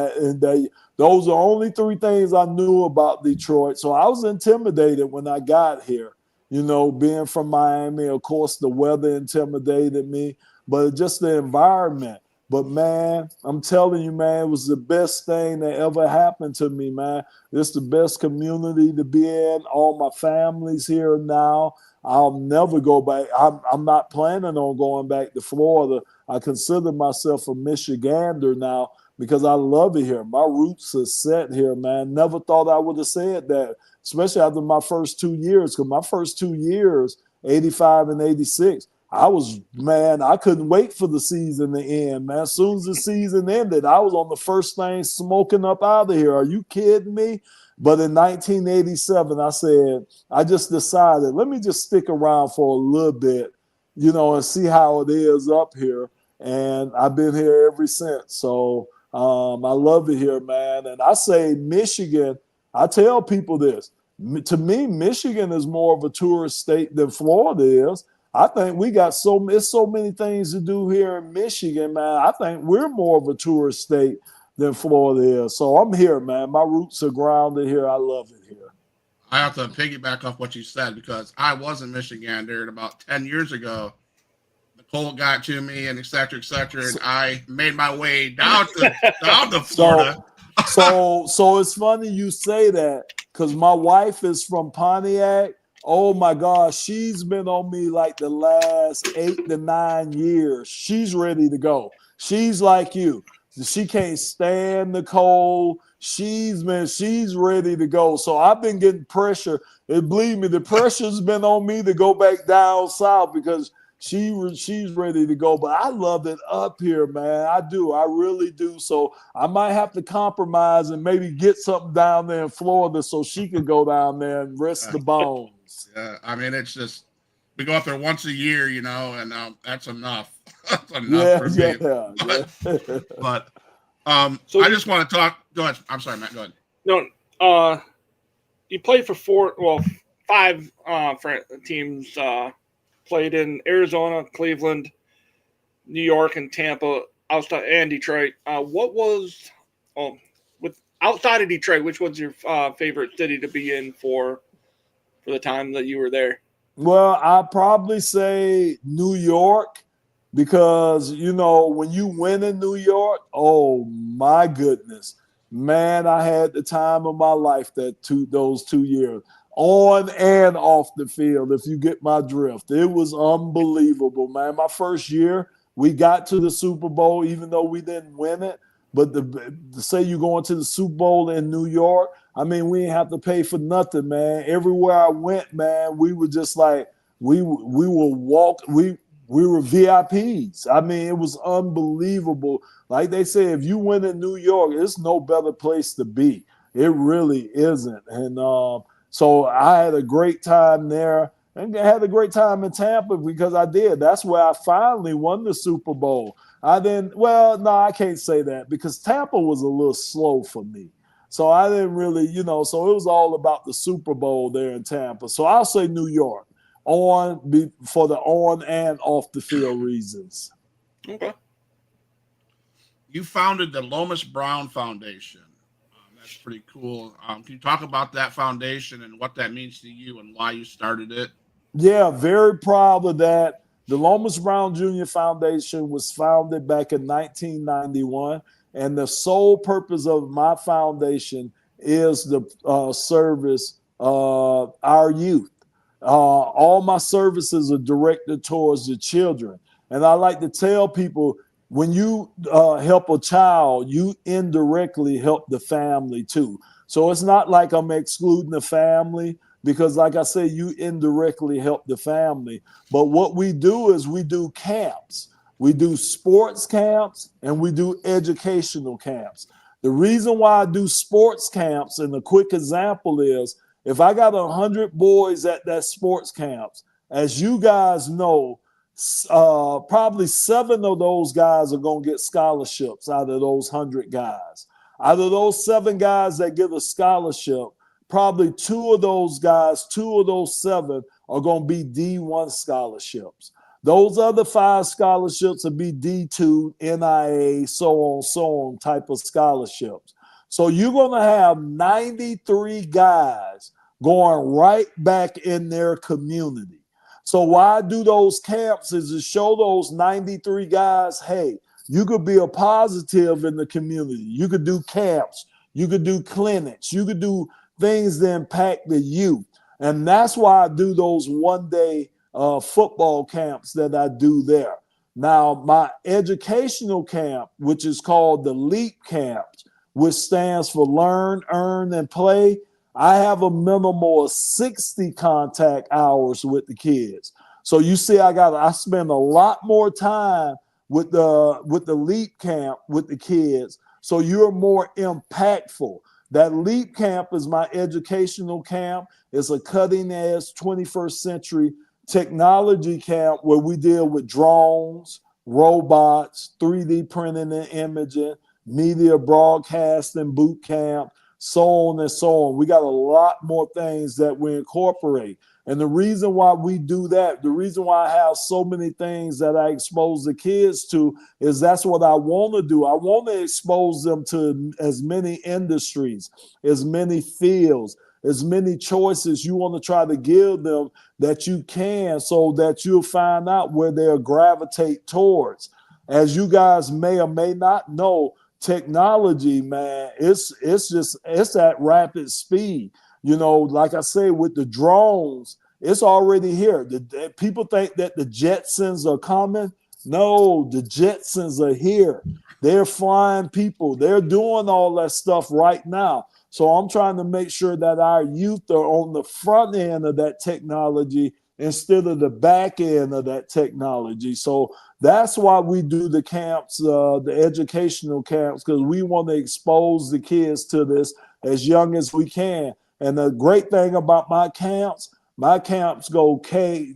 those are only three things I knew about Detroit. So I was intimidated when I got here. Being from Miami, of course, the weather intimidated me, but just the environment. But man, I'm telling you, man, it was the best thing that ever happened to me, man. It's the best community to be in. All my family's here now. I'll never go back. I'm not planning on going back to Florida. I consider myself a Michigander now because I love it here. My roots are set here, man. Never thought I would have said that, especially after my first 2 years, because my first 2 years, 85 and 86, I couldn't wait for the season to end, man. As soon as the season ended, I was on the first thing smoking up out of here. Are you kidding me? But in 1987, I just decided, let me just stick around for a little bit, and see how it is up here. And I've been here ever since. So I love it here, man. And I say Michigan, I tell people this. To me, Michigan is more of a tourist state than Florida is. I think we got so many things to do here in Michigan, man. I think we're more of a tourist state than Florida is. So I'm here, man. My roots are grounded here. I love it here. I have to piggyback off what you said, because I was in Michigan there about 10 years ago. The cold got to me and et cetera, and I made my way down to Florida. So it's funny you say that, because my wife is from Pontiac. Oh my gosh, she's been on me like the last 8 to 9 years. She's ready to go. She's like you. She can't stand the cold. She's ready to go. So I've been getting pressure. And believe me, the pressure's been on me to go back down south, because she's ready to go. But I love it up here, man. I do. I really do. So I might have to compromise and maybe get something down there in Florida so she can go down there and rest the bones. Yeah, I mean, it's just, we go up there once a year, and that's enough. That's enough for me. But so I just want to talk. Go ahead. I'm sorry, Matt. Go ahead. No, you played for 5 teams. Played in Arizona, Cleveland, New York, and Tampa, outside and Detroit. What was with outside of Detroit? Which was your favorite city to be in for the time that you were there? Well, I'd probably say New York, because, when you win in New York, oh my goodness, man, I had the time of my life those 2 years. on and off the field, if you get my drift. It was unbelievable, man. My first year, we got to the Super Bowl, even though we didn't win it. But to say you're going to the Super Bowl in New York, I mean, we didn't have to pay for nothing, man. Everywhere I went, man, we were just like, we were we were VIPs. I mean, it was unbelievable. Like they say, if you win in New York, it's no better place to be. It really isn't. And so I had a great time there, and I had a great time in Tampa because I did. That's where I finally won the Super Bowl. I didn't, well, no, I can't say that because Tampa was a little slow for me. So I didn't really, so it was all about the Super Bowl there in Tampa. So I'll say New York for the on and off the field reasons. Okay. You founded the Lomas Brown Foundation. That's pretty cool. Can you talk about that foundation and what that means to you and why you started it? Yeah, very proud of that. The Lomas Brown Jr. Foundation was founded back in 1991, and the sole purpose of my foundation is the service our youth. All my services are directed towards the children. And I like to tell people, when you help a child, you indirectly help the family too. So it's not like I'm excluding the family because, like I say, you indirectly help the family. But what we do is we do camps. We do sports camps and we do educational camps. The reason why I do sports camps, and a quick example is, if I got 100 boys at that sports camps, as you guys know, probably 7 of those guys are going to get scholarships out of those 100 guys. Out of those 7 guys that get a scholarship, probably 2 of those guys, 2 of those 7 are going to be D1 scholarships. Those other 5 scholarships will be D2, NIA, so on type of scholarships. So you're going to have 93 guys going right back in their community. So why I do those camps is to show those 93 guys, hey, you could be a positive in the community. You could do camps. You could do clinics. You could do things that impact the youth. And that's why I do those one-day football camps that I do there. Now, my educational camp, which is called the LEAP camp, which stands for Learn, Earn, and Play, I have a minimum of 60 contact hours with the kids. So you see, I spend a lot more time with the LEAP camp with the kids. So you're more impactful. That LEAP camp is my educational camp. It's a cutting edge 21st century technology camp where we deal with drones, robots, 3D printing and imaging, media broadcasting boot camp, so on and so on. We got a lot more things that we incorporate. And the reason why we do that, the reason why I have so many things that I expose the kids to is that's what I want to do. I want to expose them to as many industries, as many fields, as many choices you want to try to give them that you can, so that you'll find out where they'll gravitate towards. As you guys may or may not know, technology, man, it's at rapid speed. Like I say, with the drones, it's already here. People think that the Jetsons are coming. No, the Jetsons are here. They're flying people. They're doing all that stuff right now. So I'm trying to make sure that our youth are on the front end of that technology instead of the back end of that technology. So that's why we do the camps, the educational camps, because we want to expose the kids to this as young as we can. And the great thing about my camps go K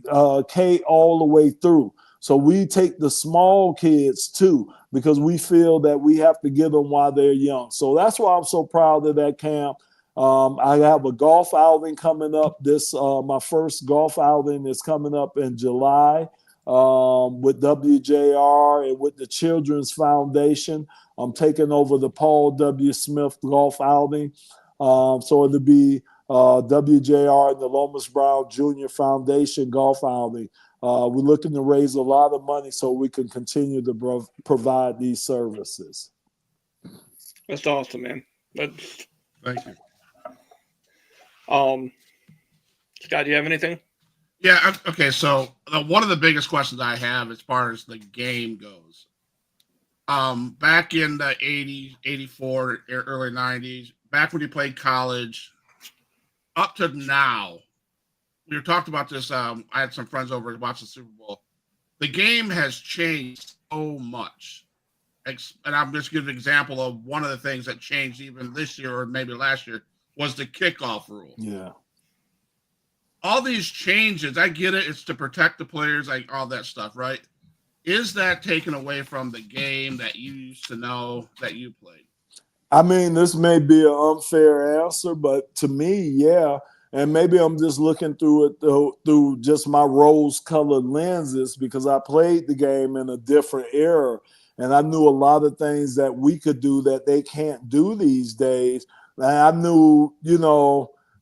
all the way through. So we take the small kids too, because we feel that we have to get them while they're young. So that's why I'm so proud of that camp. I have a golf outing coming up. My first golf outing is coming up in July with WJR and with the Children's Foundation. I'm taking over the Paul W. Smith golf outing. So it'll be WJR and the Lomas Brown Jr. Foundation golf outing. We're looking to raise a lot of money so we can continue to provide these services. That's awesome, man. Thank you. Scott, do you have anything? Yeah. Okay. So one of the biggest questions I have as far as the game goes, back in the 80s, 84, early 90s, back when you played college, up to now, we were talked about this. I had some friends over to watch the Super Bowl. The game has changed so much. And I'm just giving an example of one of the things that changed even this year or maybe last year was the kickoff rule. Yeah. All these changes, I get it. It's to protect the players, like all that stuff, right? Is that taken away from the game that you used to know that you played? I mean, this may be an unfair answer, but to me, yeah. And maybe I'm just looking through it through just my rose-colored lenses because I played the game in a different era, and I knew a lot of things that we could do that they can't do these days. And I knew,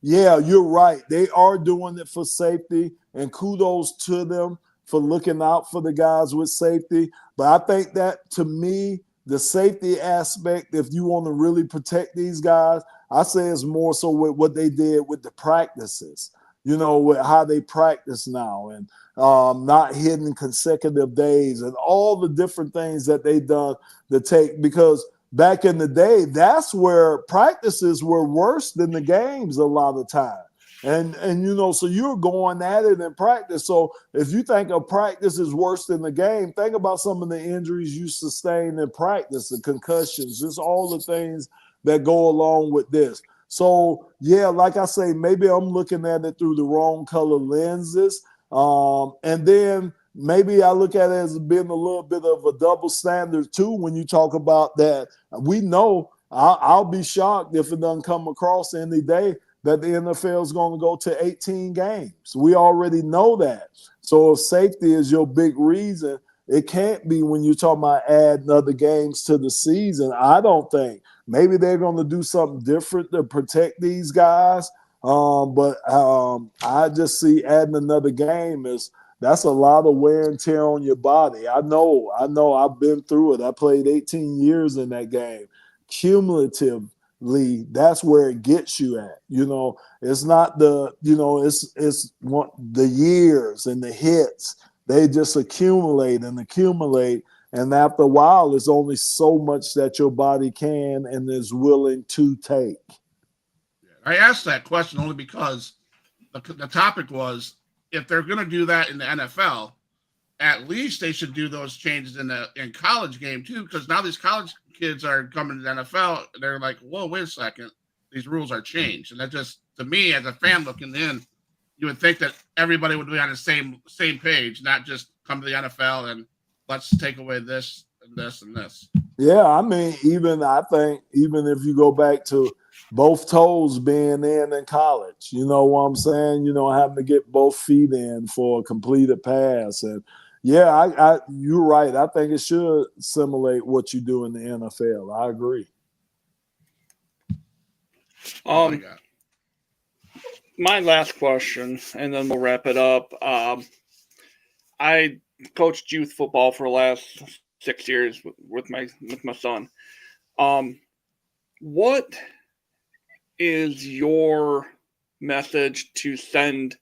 yeah, you're right. They are doing it for safety, and kudos to them for looking out for the guys with safety. But I think that, to me, the safety aspect, if you want to really protect these guys, I say it's more so with what they did with the practices, with how they practice now and not hitting consecutive days and all the different things that they done to take. Because back in the day, that's where practices were worse than the games a lot of time. And so you're going at it in practice. So if you think a practice is worse than the game, think about some of the injuries you sustained in practice, the concussions, just all the things that go along with this. So, yeah, like I say, maybe I'm looking at it through the wrong color lenses. And then maybe I look at it as being a little bit of a double standard, too, when you talk about that. We know I'll be shocked if it doesn't come across any day that the NFL is going to go to 18 games. We already know that. So if safety is your big reason, it can't be when you're talking about adding other games to the season. I don't think. Maybe they're going to do something different to protect these guys. But I just see adding another game that's a lot of wear and tear on your body. I know. I've been through it. I played 18 years in that game. Cumulative. That's where it gets you at. It's not the, it's the years and the hits. They just accumulate. And after a while, there's only so much that your body can and is willing to take. I asked that question only because the topic was, if they're going to do that in the NFL, at least they should do those changes in college game too, because now these college kids are coming to the NFL. They're like, whoa, wait a second, these rules are changed, and that just, to me as a fan looking in, you would think that everybody would be on the same page, not just come to the NFL and let's take away this and this and this. Yeah, I mean, I think even if you go back to both toes being in college, you know what I'm saying? Having to get both feet in for a completed pass. And yeah, you're right. I think it should simulate what you do in the NFL. I agree. My last question, and then we'll wrap it up. I coached youth football for the last 6 years with my son. What is your message to send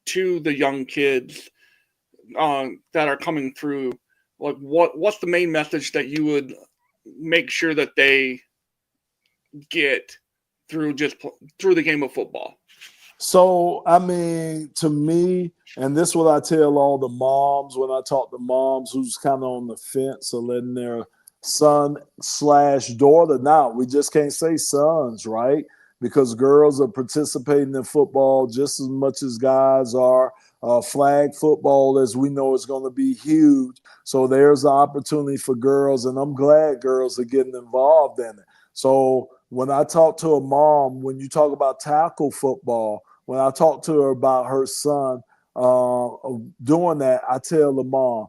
to the young kids that are coming through? Like, what's the main message that you would make sure that they get through through the game of football? So, I mean, to me, and this is what I tell all the moms when I talk to moms who's kind of on the fence of letting their son/daughter. Now, we just can't say sons, right? Because girls are participating in football just as much as guys are. Flag football, as we know, is going to be huge. So there's an opportunity for girls, and I'm glad girls are getting involved in it. So when I talk to a mom, when you talk about tackle football, when I talk to her about her son doing that, I tell the mom,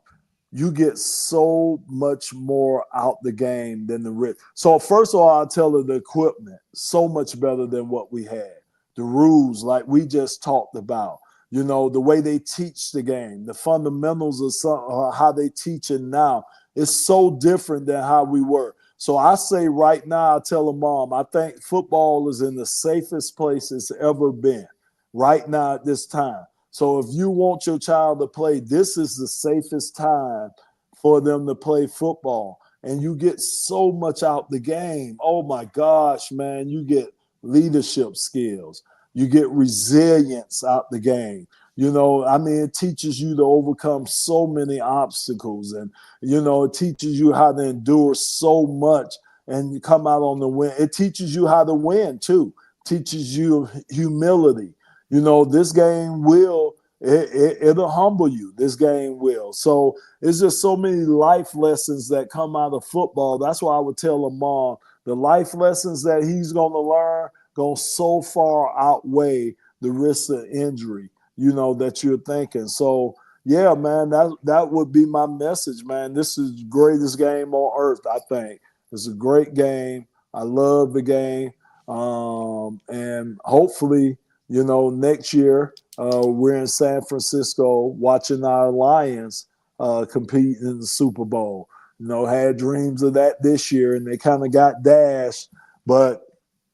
you get so much more out the game than the rip. So first of all, I tell her the equipment, so much better than what we had. The rules, like we just talked about, the way they teach the game, the fundamentals of how they teach it now is so different than how we were. So I say right now, I tell a mom, I think football is in the safest place it's ever been. right now at this time. So if you want your child to play, this is the safest time for them to play football. And you get so much out the game. Oh my gosh, man, you get leadership skills. You get resilience out the game. You know, I mean, it teaches you to overcome so many obstacles, and, you know, it teaches you how to endure so much and you come out on the win. It teaches you how to win too, teaches you humility. You know, this game it'll humble you. This game will. So it's just so many life lessons that come out of football. That's why I would tell Lamar the life lessons that he's going to learn go so far outweigh the risk of injury, you know, that you're thinking. So, yeah, man, that would be my message, man. This is the greatest game on earth, I think. It's a great game. I love the game. And hopefully, you know, next year we're in San Francisco watching our Lions compete in the Super Bowl. You know, had dreams of that this year, and they kind of got dashed. But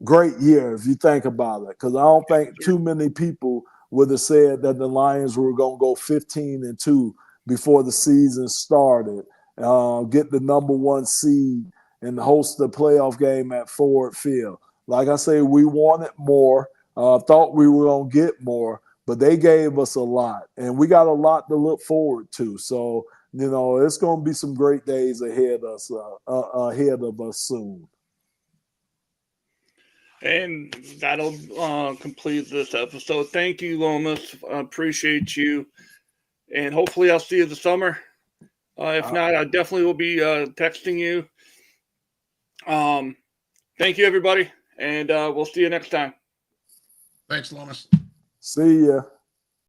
great year if you think about it, because I don't think too many people would have said that the Lions were going to go 15-2 before the season started, get the number 1 seed, and host the playoff game at Ford Field. Like I say, we wanted more. Thought we were going to get more, but they gave us a lot, and we got a lot to look forward to. So, you know, it's going to be some great days ahead of us soon. And that'll complete this episode. Thank you, Lomas. I appreciate you. And hopefully I'll see you this summer. If not, I definitely will be texting you. Thank you, everybody. And we'll see you next time. Thanks, Lomas. See ya.